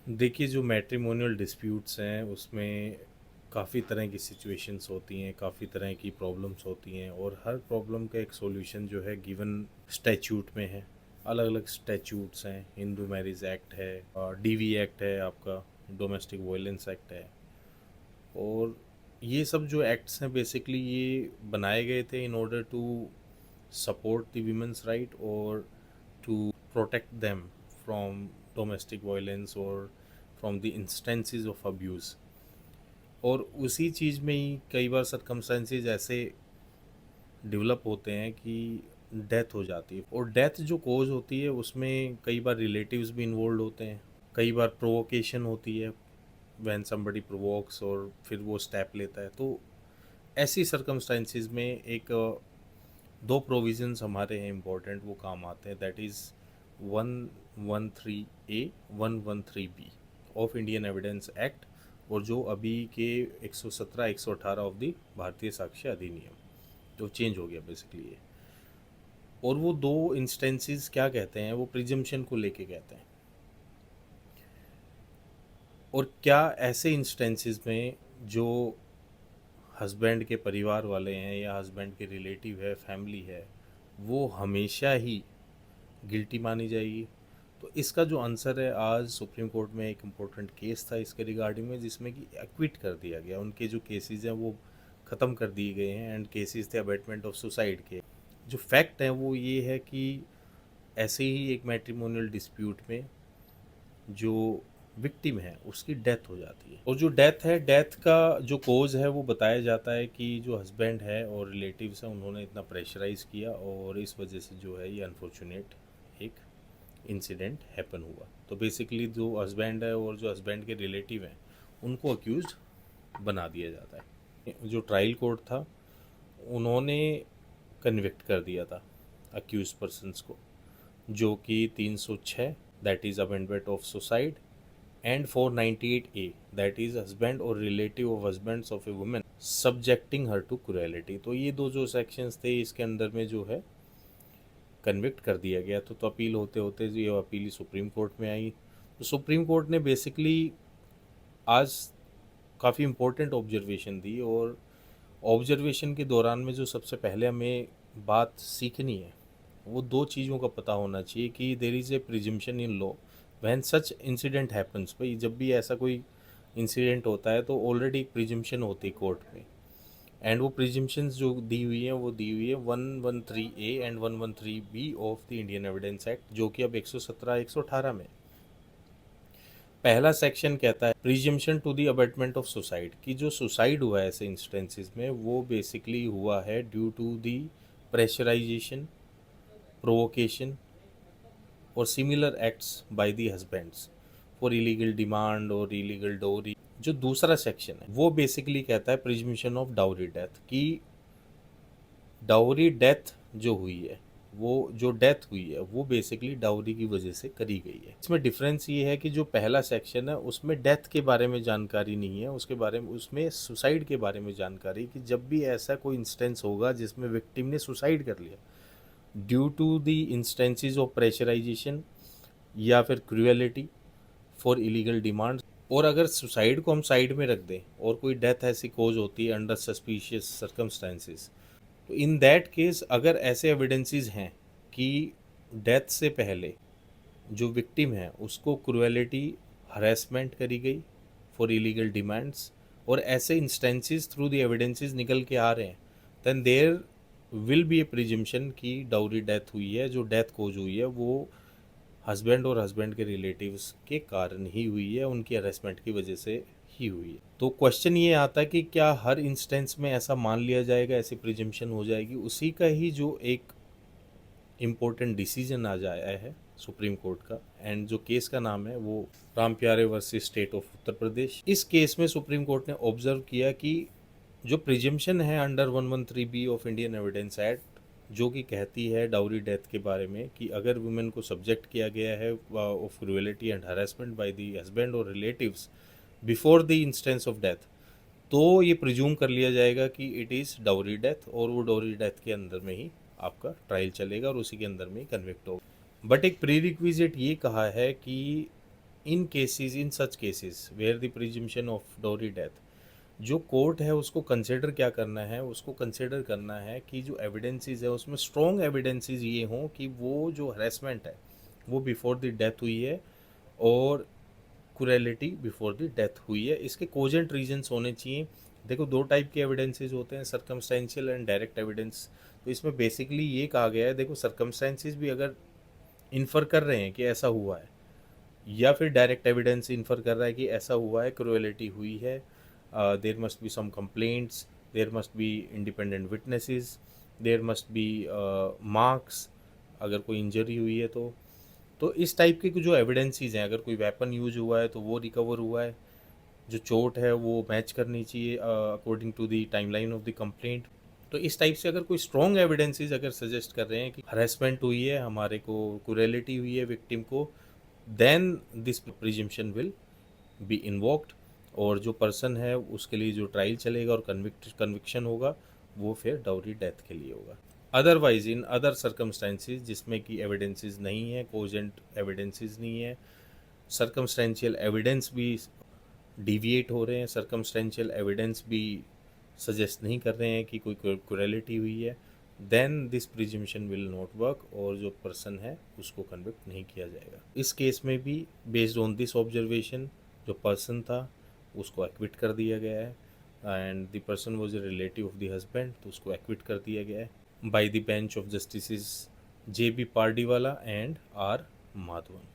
देखिए, जो matrimonial disputes हैं उसमें काफ़ी तरह की सिचुएशंस होती हैं, काफ़ी तरह की प्रॉब्लम्स होती हैं और हर प्रॉब्लम का एक सॉल्यूशन जो है गिवन स्टैट्यूट में है। अलग अलग स्टैट्यूट्स हैं, हिंदू मैरिज एक्ट है, डीवी एक्ट है, आपका डोमेस्टिक वायलेंस एक्ट है। और ये सब जो एक्ट्स हैं बेसिकली ये बनाए गए थे in order to support the women's right और to protect them from domestic violence or from the instances of abuse। और उसी चीज़ में ही कई बार सरकमस्टेंसेस ऐसे डेवलप होते हैं कि डेथ हो जाती है, और डेथ जो कोज होती है उसमें कई बार रिलेटिव्स भी इन्वॉल्व होते हैं, कई बार प्रोवोकेशन होती है व्हेन समबडी प्रोवोक्स और फिर वो स्टेप लेता है। तो ऐसी सरकमस्टेंसेस में एक दो प्रोविजंस हमारे हैं इम्पोर्टेंट, वो काम आते हैं। That is 113A 113B of Indian evidence act, और जो अभी के 117 118 ऑफ द भारतीय साक्ष्य अधिनियम, जो चेंज हो गया बेसिकली ये। और वो दो इंस्टेंसेस क्या कहते हैं, वो प्रिजम्पशन को लेके कहते हैं। और क्या ऐसे इंस्टेंसेस में जो हस्बैंड के परिवार वाले हैं या हस्बैंड के रिलेटिव है, फैमिली है, वो हमेशा ही गिल्टी मानी जाएगी। तो इसका जो आंसर है, आज सुप्रीम कोर्ट में एक इम्पोर्टेंट केस था इसके रिगार्डिंग में, जिसमें कि एक्विट कर दिया गया। उनके जो केसेस हैं वो ख़त्म कर दिए गए हैं, एंड केसेस थे अबेटमेंट ऑफ सुसाइड के। जो फैक्ट है वो ये है कि ऐसे ही एक मैट्रिमोनियल डिस्प्यूट में जो विक्टिम है उसकी डेथ हो जाती है, और जो डेथ है, डेथ का जो कोज है वो बताया जाता है कि जो हस्बैंड है और रिलेटिव्स हैं उन्होंने इतना प्रेशराइज़ किया, और इस वजह से जो है ये अनफॉर्चुनेट एक इंसिडेंट हैपन हुआ। तो बेसिकली जो हस्बैंड है और जो हस्बैंड के रिलेटिव हैं उनको अक्यूज बना दिया जाता है। जो ट्रायल कोर्ट था उन्होंने कन्विक्ट कर दिया था अक्यूज पर्सनस को, जो कि 306 that is amendment of suicide and 498A that is husband और relative of husbands of a women subjecting her to cruelty. तो ये दो जो सेक्शंस थे इसके अंदर में जो है कन्विक्ट कर दिया गया। तो अपील होते होते ये अपील सुप्रीम कोर्ट में आई। तो सुप्रीम कोर्ट ने बेसिकली आज काफ़ी इम्पोर्टेंट ऑब्जर्वेशन दी, और ऑब्जर्वेशन के दौरान में जो सबसे पहले हमें बात सीखनी है वो दो चीज़ों का पता होना चाहिए कि there is a presumption in law when such incident happens. भाई जब भी ऐसा कोई इंसिडेंट होता है तो ऑलरेडी एक प्रिजम्पशन होती है कोर्ट में, एंड वो प्रिजम्पशंस जो दी हुई हैं वो दी हुई है 113A and 113B of the Indian evidence act, जो कि अब 117 118 में पहला सेक्शन कहता है presumption to the abetment of suicide, कि जो सुसाइड हुआ है ऐसे इंस्टेंसेस में वो बेसिकली हुआ है due to the pressurisation, provocation और similar acts by the husbands for illegal demand और इलीगल डोरी। जो दूसरा सेक्शन है वो बेसिकली कहता है प्रिजम्पशन ऑफ डाउरी डेथ, कि डाउरी डेथ जो हुई है, वो जो डेथ हुई है वो बेसिकली डाउरी की वजह से करी गई है। इसमें डिफरेंस ये है कि जो पहला सेक्शन है उसमें डेथ के बारे में जानकारी नहीं है, उसके बारे में उसमें सुसाइड के बारे में जानकारी, कि जब भी ऐसा कोई इंस्टेंस होगा जिसमें विक्टिम ने सुसाइड कर लिया due to the instances of pressurization या फिर क्रूएलिटी फॉर इलीगल डिमांड, और अगर सुसाइड को हम साइड में रख दें और कोई डेथ ऐसी कोज होती है अंडर सस्पिशियस सर्कमस्टेंसेस, तो इन दैट केस अगर ऐसे एविडेंसेस हैं कि डेथ से पहले जो विक्टिम है उसको क्रुएलिटी, हरेसमेंट करी गई फॉर इलीगल डिमांड्स, और ऐसे इंस्टेंसेस थ्रू द एविडेंसेस निकल के आ रहे हैं, then there will be a presumption कि डाउरी डेथ हुई है, जो डेथ कोज हुई है वो हस्बैंड और हस्बैंड के रिलेटिव्स के कारण ही हुई है, उनकी हरेसमेंट की वजह से ही हुई है। तो क्वेश्चन ये आता है कि क्या हर इंस्टेंस में ऐसा मान लिया जाएगा, ऐसी प्रिजम्पशन हो जाएगी? उसी का ही जो एक इम्पोर्टेंट डिसीजन आ जाया है सुप्रीम कोर्ट का, एंड जो केस का नाम है वो राम प्यारे versus state of Uttar Pradesh. इस केस में सुप्रीम कोर्ट ने ऑब्जर्व किया कि जो प्रिजम्पशन है under 113B of Indian evidence act, जो कि कहती है डाउरी डेथ के बारे में कि अगर वुमेन को सब्जेक्ट किया गया है of cruelty and harassment by the husband और relatives before the instance of death, तो ये प्रिज्यूम कर लिया जाएगा कि इट इज़ डाउरी डेथ, और वो डाउरी डेथ के अंदर में ही आपका ट्रायल चलेगा और उसी के अंदर में ही कन्विक्ट होगा। बट एक प्री रिक्विजिट ये कहा है कि in such cases where the presumption of dowry death, जो कोर्ट है उसको कंसिडर क्या करना है, उसको कंसिडर करना है कि जो एविडेंसेस है उसमें स्ट्रॉन्ग एविडेंसेस ये हों कि वो जो हरेसमेंट है वो बिफोर द डेथ हुई है और क्रूएलिटी बिफोर द डेथ हुई है। इसके कोजेंट रीजंस होने चाहिए। देखो, दो टाइप के एविडेंसेस होते हैं, सर्कमस्टेंशियल एंड डायरेक्ट एविडेंस। तो इसमें बेसिकली ये कहा गया है, देखो सर्कमस्टेंसेस भी अगर इन्फर कर रहे हैं कि ऐसा हुआ है, या फिर डायरेक्ट एविडेंस इन्फर कर रहा है कि ऐसा हुआ है, क्रूएलिटी हुई है, there must be some complaints, there must be independent witnesses, there must be marks, अगर कोई इंजरी हुई है तो इस टाइप के जो एविडेंसीज हैं, अगर कोई वेपन यूज हुआ है तो वो रिकवर हुआ है, जो चोट है वो मैच करनी चाहिए according to the timeline of the complaint. तो इस टाइप से अगर कोई स्ट्रॉन्ग एविडेंसेस अगर सजेस्ट कर रहे हैं कि हरेसमेंट हुई है, हमारे को क्रूएलिटी हुई है विक्टिम को, then this presumption will be invoked, और जो पर्सन है उसके लिए जो ट्रायल चलेगा और कन्विक्शन होगा वो फिर डाउरी डेथ के लिए होगा। अदरवाइज इन अदर सर्कमस्टेंसेस जिसमें कि एविडेंसेस नहीं है, कोजेंट एविडेंसेस नहीं है, सर्कमस्टेंशियल एविडेंस भी डिविएट हो रहे हैं, सर्कमस्टेंशियल एविडेंस भी सजेस्ट नहीं कर रहे हैं कि कोई क्रूएलिटी हुई है, then this presumption will not work और जो पर्सन है उसको कन्विक्ट नहीं किया जाएगा। इस केस में भी बेस्ड ऑन दिस ऑब्जर्वेशन जो पर्सन था उसको एक्विट कर दिया गया है, and the person was a relative of the husband, तो उसको एक्विट कर दिया गया है by the bench of justice J B Pardiwala and R Madhavan.